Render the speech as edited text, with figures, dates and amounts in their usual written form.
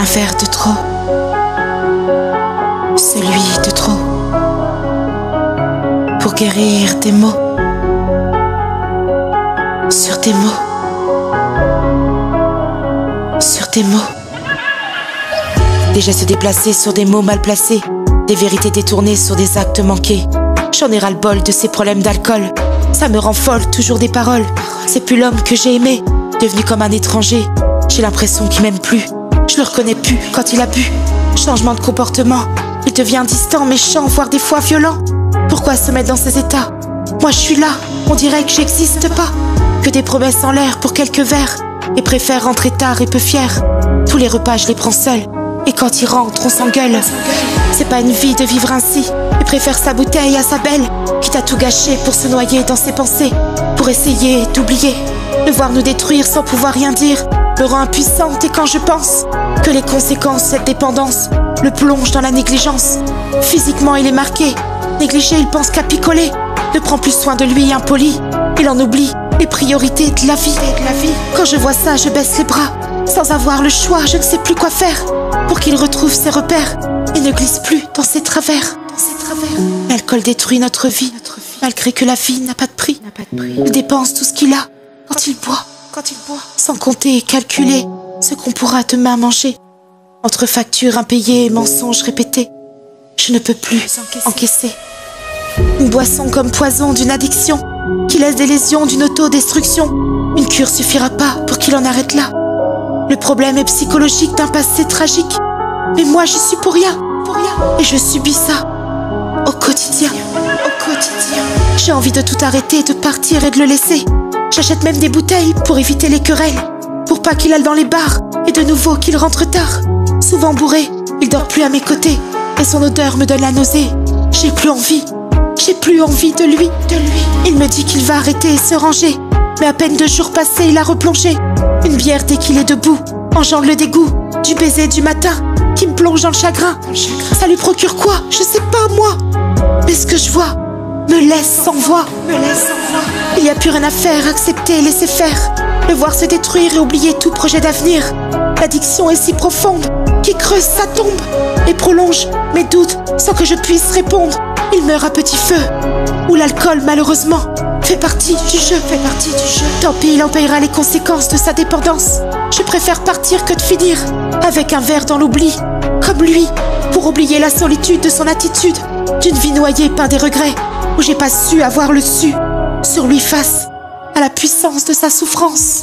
Un verre de trop, celui de trop, pour guérir des mots, sur des mots, sur des mots. Des gestes déplacés sur des mots mal placés, des vérités détournées sur des actes manqués. J'en ai ras-le-bol de ces problèmes d'alcool. Ça me rend folle, toujours des paroles. C'est plus l'homme que j'ai aimé, devenu comme un étranger. J'ai l'impression qu'il m'aime plus. Je le reconnais plus quand il a bu. Changement de comportement, il devient distant, méchant, voire des fois violent. Pourquoi se mettre dans ces états? Moi je suis là, on dirait que j'existe pas. Que des promesses en l'air pour quelques verres. Et préfère rentrer tard et peu fier. Tous les repas je les prends seul. Et quand il rentre, on s'engueule. C'est pas une vie de vivre ainsi. Il préfère sa bouteille à sa belle, quitte à tout gâcher pour se noyer dans ses pensées, pour essayer d'oublier. Le voir nous détruire sans pouvoir rien dire me rend impuissante, et quand je pense que les conséquences de cette dépendance le plongent dans la négligence. Physiquement il est marqué, négligé il pense qu'à picoler. Ne prend plus soin de lui, impoli. Il en oublie les priorités de la vie. Quand je vois ça, je baisse les bras. Sans avoir le choix, je ne sais plus quoi faire pour qu'il retrouve ses repères et ne glisse plus dans ses travers. L'alcool détruit notre vie, malgré que la vie n'a pas de prix. Il dépense tout ce qu'il a quand il boit, sans compter et calculer ce qu'on pourra demain manger. Entre factures impayées et mensonges répétés, je ne peux plus encaisser. Une boisson comme poison d'une addiction qui laisse des lésions d'une autodestruction. Une cure suffira pas pour qu'il en arrête là. Le problème est psychologique d'un passé tragique. Mais moi j'y suis pour rien. Et je subis ça au quotidien. J'ai envie de tout arrêter, de partir et de le laisser. J'achète même des bouteilles pour éviter les querelles, pour pas qu'il aille dans les bars et de nouveau qu'il rentre tard. Souvent bourré, il dort plus à mes côtés et son odeur me donne la nausée. J'ai plus envie de lui. Il me dit qu'il va arrêter et se ranger, mais à peine 2 jours passés, il a replongé. Une bière dès qu'il est debout engendre le dégoût du baiser du matin qui me plonge dans le chagrin. Ça lui procure quoi? Je sais pas moi. Mais ce que je vois me laisse sans voix. Il n'y a plus rien à faire, accepter, laisser faire. Le voir se détruire et oublier tout projet d'avenir. L'addiction est si profonde qu'il creuse sa tombe et prolonge mes doutes sans que je puisse répondre. Il meurt à petit feu, où l'alcool malheureusement fait partie du jeu. Tant pis, il en payera les conséquences de sa dépendance. Je préfère partir que de finir avec un verre dans l'oubli, comme lui, pour oublier la solitude de son attitude, d'une vie noyée par des regrets, où j'ai pas su avoir le dessus sur lui face à la puissance de sa souffrance.